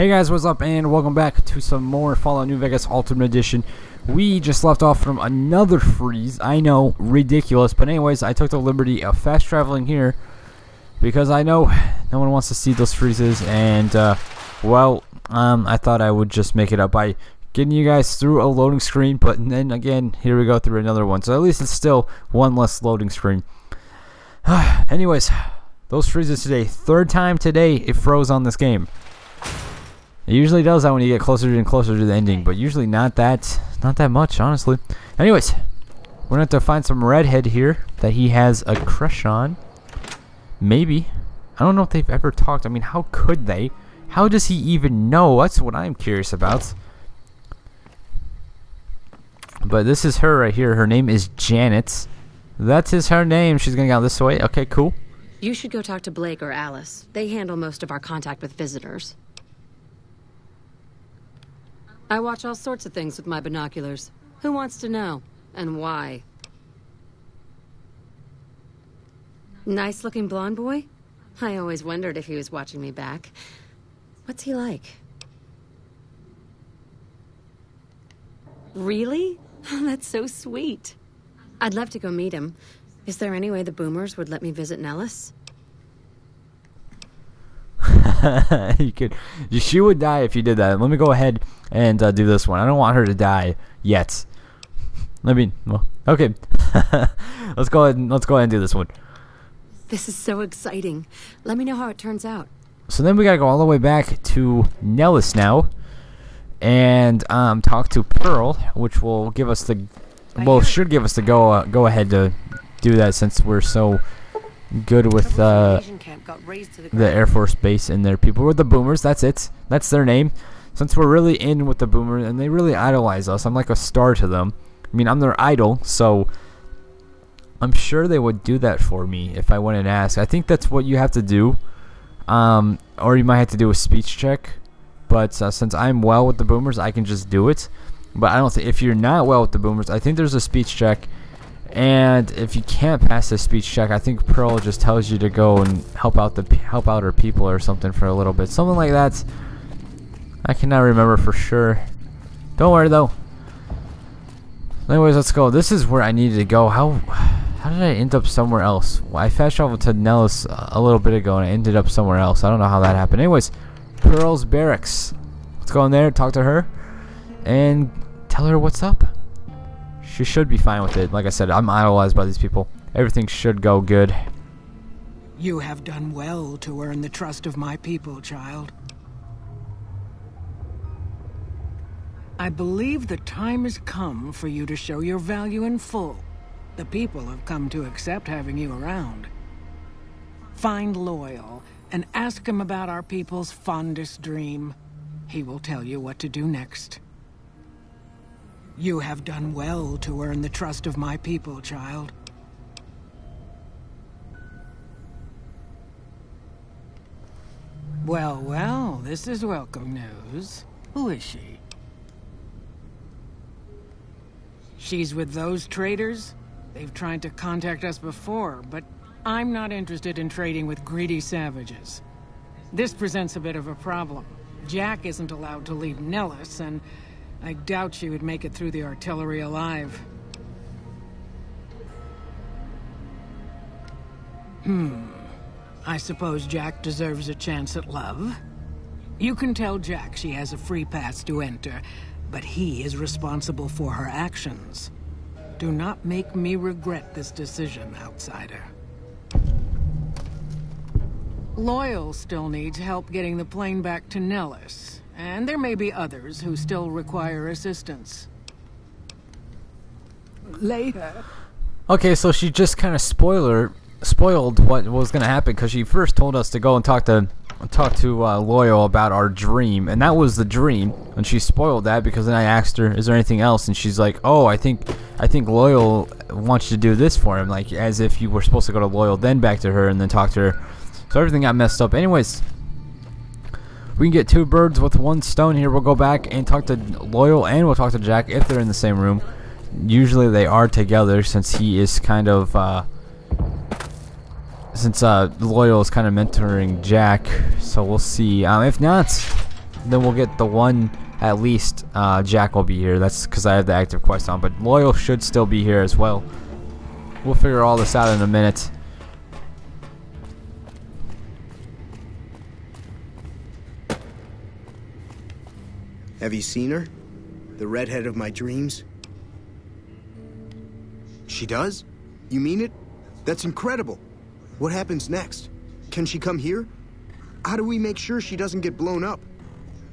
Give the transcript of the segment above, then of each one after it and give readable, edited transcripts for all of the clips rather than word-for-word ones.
Hey guys, what's up, and welcome back to some more Fallout New Vegas Ultimate Edition. We just left off from another freeze. I know, ridiculous, but anyways, I took the liberty of fast traveling here because I know no one wants to see those freezes, and well, I thought I would just make it up by getting you guys through a loading screen, but then again, here we go through another one. So at least it's still one less loading screen. Anyways, those freezes today, third time today it froze on this game. It usually does that when you get closer and closer to the ending, but usually not that much, honestly. Anyways, we're gonna have to find some redhead here that he has a crush on. Maybe. I don't know if they've ever talked. I mean, how could they? How does he even know? That's what I'm curious about. But this is her right here. Her name is Janet. That is her name. She's gonna go this way. Okay, cool. You should go talk to Blake or Alice. They handle most of our contact with visitors. I watch all sorts of things with my binoculars. Who wants to know? And why? Nice-looking blonde boy? I always wondered if he was watching me back. What's he like? Really? That's so sweet. I'd love to go meet him. Is there any way the boomers would let me visit Nellis? You could. She would die if you did that. Let me go ahead and do this one. I don't want her to die yet. I mean, well, okay. let's go ahead and do this one. This is so exciting. Let me know how it turns out. So then we gotta go all the way back to Nellis now, and talk to Pearl, which will give us the, well, should give us the go ahead to do that since we're so good with the Air Force Base and their people. We're the boomers, that's it. That's their name. Since we're really in with the boomers and they really idolize us, I'm like a star to them. I mean, I'm their idol, so I'm sure they would do that for me if I went and asked. I think that's what you have to do, or you might have to do a speech check. But since I'm well with the boomers, I can just do it. But I don't think, if you're not well with the boomers, I think there's a speech check. And if you can't pass the speech check, I think Pearl just tells you to go and help out her people or something for a little bit, something like that. I cannot remember for sure. Don't worry though. Anyways, let's go. This is where I needed to go. How did I end up somewhere else? Well, I fast traveled to Nellis a little bit ago and I ended up somewhere else. I don't know how that happened. Anyways, Pearl's barracks. Let's go in there, talk to her, and tell her what's up. She should be fine with it. Like I said, I'm idolized by these people. Everything should go good. You have done well to earn the trust of my people, child. I believe the time has come for you to show your value in full. The people have come to accept having you around. Find Loyal and ask him about our people's fondest dream. He will tell you what to do next. You have done well to earn the trust of my people, child. Well, well, this is welcome news. Who is she? She's with those traders? They've tried to contact us before, but I'm not interested in trading with greedy savages. This presents a bit of a problem. Jack isn't allowed to leave Nellis, and I doubt she would make it through the artillery alive. I suppose Jack deserves a chance at love. You can tell Jack she has a free pass to enter, but he is responsible for her actions. Do not make me regret this decision, outsider. Loyal still needs help getting the plane back to Nellis. And there may be others who still require assistance. Later. Okay, so she just kind of spoiled what was going to happen, because she first told us to go and talk to Loyal about our dream, and that was the dream. And she spoiled that because then I asked her, "Is there anything else?" And she's like, "Oh, I think Loyal wants you to do this for him," like as if you were supposed to go to Loyal, then back to her, and then talk to her. So everything got messed up. Anyways. We can get two birds with one stone here. We'll go back and talk to Loyal, and we'll talk to Jack if they're in the same room. Usually they are together, since he is kind of Loyal is kind of mentoring Jack. So we'll see. If not, then we'll get the one, at least. Jack will be here. That's because I have the active quest on. But Loyal should still be here as well. We'll figure all this out in a minute. Have you seen her? The redhead of my dreams? She does? You mean it? That's incredible. What happens next? Can she come here? How do we make sure she doesn't get blown up?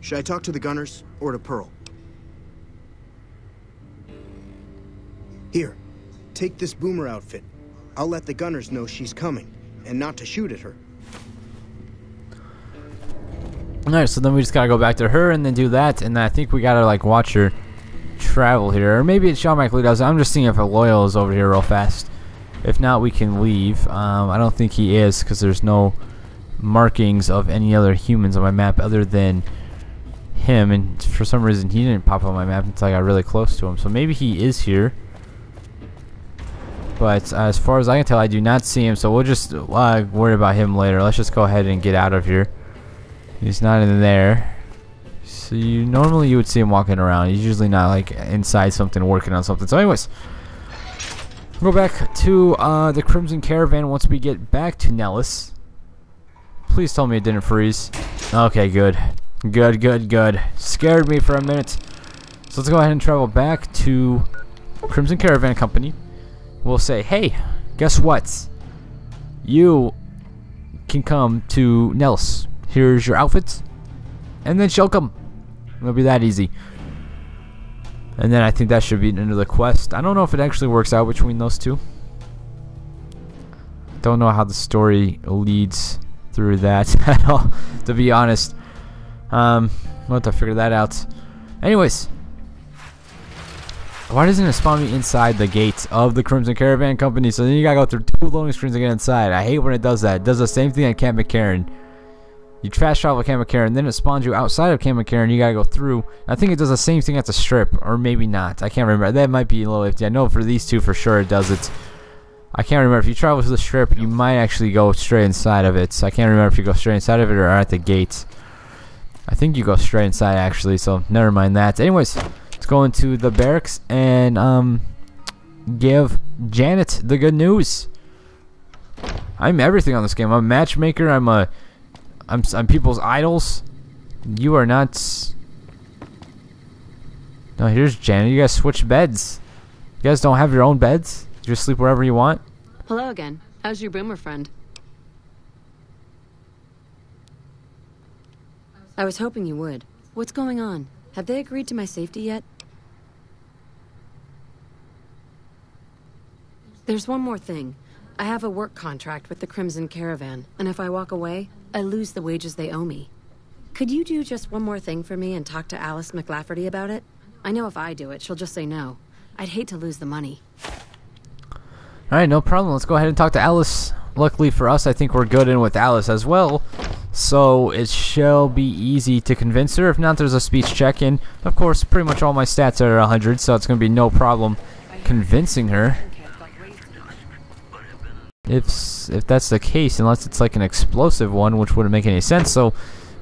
Should I talk to the gunners or to Pearl? Here, take this boomer outfit. I'll let the gunners know she's coming, and not to shoot at her. Alright, so then we just gotta go back to her and then do that, and I think we gotta like watch her travel here. Or maybe it's Sean Michael who does it. I'm just seeing if a Loyal is over here real fast. If not, we can leave. I don't think he is, because there's no markings of any other humans on my map other than him, and for some reason he didn't pop on my map until I got really close to him. So maybe he is here. But as far as I can tell, I do not see him, so we'll just worry about him later. Let's just go ahead and get out of here. He's not in there. So normally you would see him walking around. He's usually not like inside something working on something. So anyways, we'll go back to the Crimson Caravan once we get back to Nellis. Please tell me it didn't freeze. Okay, good. Good. Scared me for a minute. So let's go ahead and travel back to Crimson Caravan Company. We'll say, hey, guess what? You can come to Nellis. Here's your outfits. And then she'll come. It'll be that easy. And then I think that should be the end of the quest. I don't know if it actually works out between those two. Don't know how the story leads through that at all, to be honest. We'll have to figure that out. Anyways. Why doesn't it spawn me inside the gates of the Crimson Caravan Company? So then you gotta go through 2 loading screens to get inside. I hate when it does that. It does the same thing at Camp McCarran. You fast travel to Camp McCarran, then it spawns you outside of Camp McCarran. You gotta go through. I think it does the same thing at the strip, or maybe not. I can't remember. That might be a little iffy. I know for these two for sure it does it. I can't remember. If you travel to the strip, you might actually go straight inside of it. So I can't remember if you go straight inside of it or at the gates. I think you go straight inside actually. So never mind that. Anyways. Let's go into the barracks and give Janet the good news. I'm everything on this game. I'm a matchmaker. I'm people's idols. You are not. No, here's Janet. You guys switch beds. You guys don't have your own beds. You just sleep wherever you want. Hello again. How's your boomer friend? I was hoping you would. What's going on? Have they agreed to my safety yet? There's one more thing. I have a work contract with the Crimson Caravan, and if I walk away, I lose the wages they owe me. Could you do just one more thing for me and talk to Alice McLafferty about it? I know if I do it, she'll just say no. I'd hate to lose the money. Alright, no problem. Let's go ahead and talk to Alice. Luckily for us, I think we're good in with Alice as well. So it shall be easy to convince her. If not, there's a speech check. And of course, pretty much all my stats are 100, so it's going to be no problem convincing her. If that's the case, unless it's like an explosive one, which wouldn't make any sense. So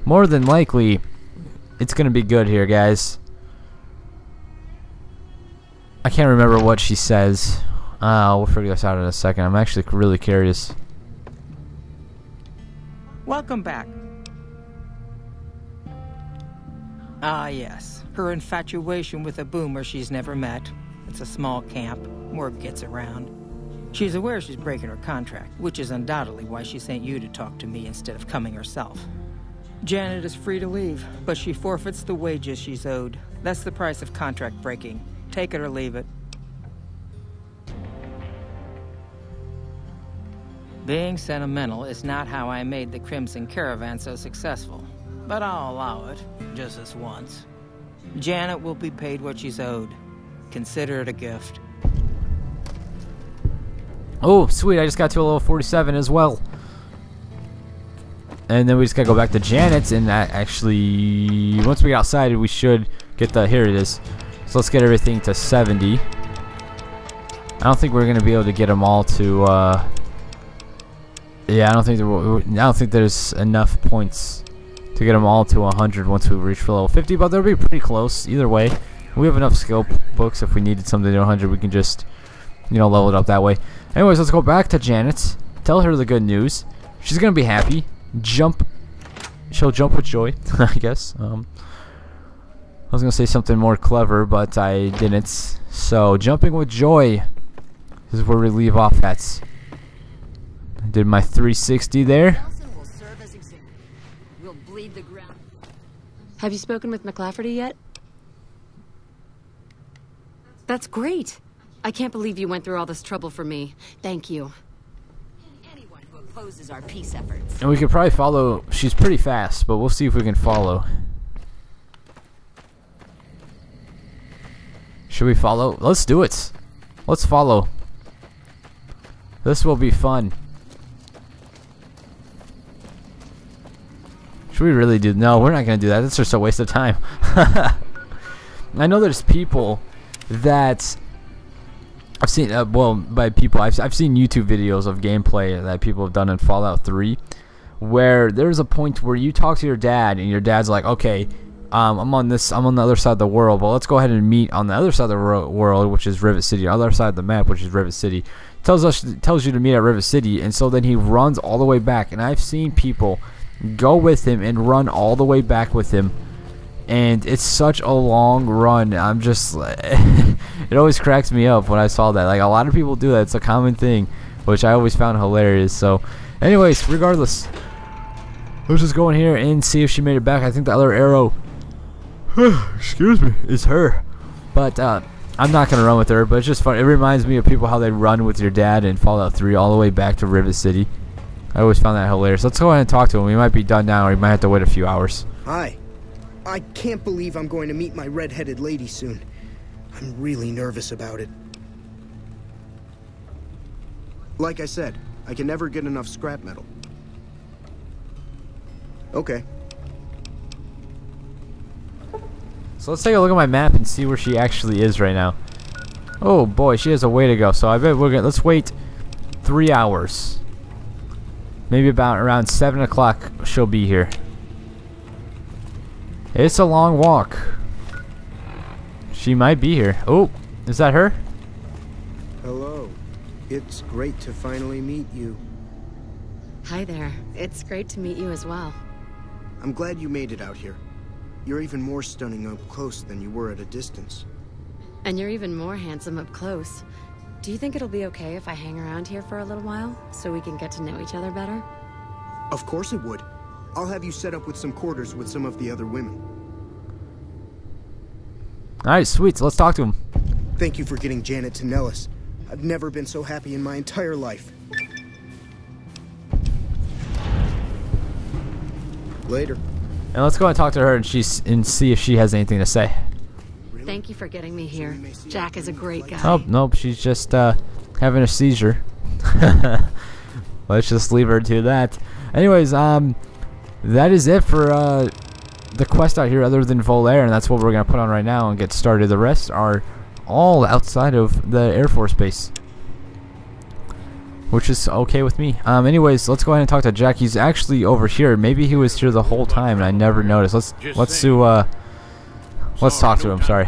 more than likely, it's going to be good here, guys. I can't remember what she says. We'll figure this out in a second. I'm actually really curious. Welcome back. Ah, yes. Her infatuation with a boomer she's never met. It's a small camp. Word gets around. She's aware she's breaking her contract, which is undoubtedly why she sent you to talk to me instead of coming herself. Janet is free to leave, but she forfeits the wages she's owed. That's the price of contract breaking. Take it or leave it. Being sentimental is not how I made the Crimson Caravan so successful, but I'll allow it, just this once. Janet will be paid what she's owed. Consider it a gift. Oh, sweet, I just got to a level 47 as well. And then we just gotta go back to Janet's, and that actually, once we get outside, we should get the, here it is. So let's get everything to 70. I don't think we're gonna be able to get them all to, yeah, I don't think there's enough points to get them all to 100 once we reach level 50, but they'll be pretty close either way. We have enough skill books. If we needed something to 100, we can just, you know, level it up that way. Anyways, let's go back to Janet. Tell her the good news. She's gonna be happy. She'll jump with joy, I guess. I was gonna say something more clever, but I didn't. So, jumping with joy is where we leave off at. I did my 360 there. Have you spoken with McLafferty yet? That's great. I can't believe you went through all this trouble for me. Thank you. Anyone who opposes our peace efforts. And we could probably follow. She's pretty fast, but we'll see if we can follow. Should we follow? Let's do it. Let's follow. This will be fun. Should we really do? No, we're not going to do that. That's just a waste of time. I know there's people that I've seen, well, by people, I've seen YouTube videos of gameplay that people have done in Fallout 3, where there's a point where you talk to your dad, and your dad's like, okay, I'm on the other side of the world, but let's go ahead and meet on the other side of the world, which is Rivet City, other side of the map, which is Rivet City. Tells you to meet at Rivet City, and so then he runs all the way back, and I've seen people go with him and run all the way back with him, and it's such a long run. I'm just it always cracks me up when I saw that. Like, a lot of people do that. It's a common thing, which I always found hilarious. So anyways, regardless, let's just go in here and see if she made it back. I think the other arrow excuse me, is her, but I'm not gonna run with her, but it's just fun. It reminds me of people how they run with your dad in Fallout 3 all the way back to Rivet City. I always found that hilarious. Let's go ahead and talk to him. We might be done now, or we might have to wait a few hours. Hi. I can't believe I'm going to meet my red-headed lady soon. I'm really nervous about it. Like I said, I can never get enough scrap metal. Okay. So let's take a look at my map and see where she actually is right now. Oh boy, she has a way to go. So I bet let's wait 3 hours. Maybe about around 7 o'clock she'll be here. It's a long walk. She might be here. Oh, is that her? Hello. It's great to finally meet you. Hi there. It's great to meet you as well. I'm glad you made it out here. You're even more stunning up close than you were at a distance. And you're even more handsome up close. Do you think it'll be okay if I hang around here for a little while, so we can get to know each other better? Of course it would. I'll have you set up with some quarters with some of the other women. Alright, sweet. So let's talk to him. Thank you for getting Janet to Nellis. I've never been so happy in my entire life. Later. And let's go and talk to her and see if she has anything to say. Thank you for getting me here. Jack is a great guy. Oh, nope, she's just having a seizure. Let's just leave her to that. Anyways, that is it for the quest out here other than Volaire, and that's what we're going to put on right now and get started. The rest are all outside of the Air Force Base, which is okay with me. Anyways, let's go ahead and talk to Jack. He's actually over here. Maybe he was here the whole time and I never noticed. Let's talk to him. Sorry.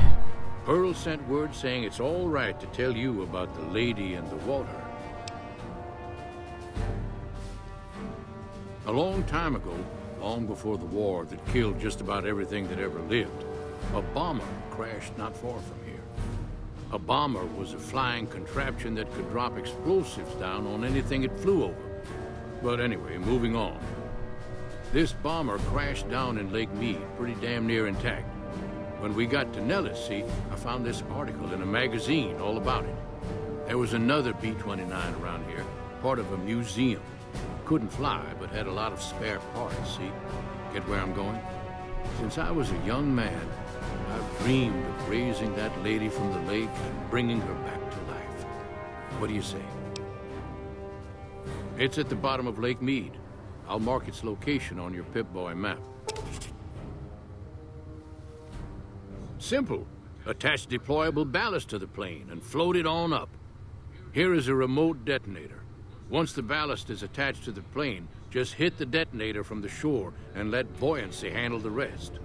Pearl sent word saying it's all right to tell you about the lady in the water. A long time ago, long before the war that killed just about everything that ever lived, a bomber crashed not far from here. A bomber was a flying contraption that could drop explosives down on anything it flew over. But anyway, moving on. This bomber crashed down in Lake Mead, pretty damn near intact. When we got to Nellis, see, I found this article in a magazine all about it. There was another B-29 around here, part of a museum. Couldn't fly, but had a lot of spare parts, see? Get where I'm going? Since I was a young man, I've dreamed of raising that lady from the lake and bringing her back to life. What do you say? It's at the bottom of Lake Mead. I'll mark its location on your Pip-Boy map. Simple. Attach deployable ballast to the plane and float it on up. Here is a remote detonator. Once the ballast is attached to the plane, Just hit the detonator from the shore and let buoyancy handle the rest.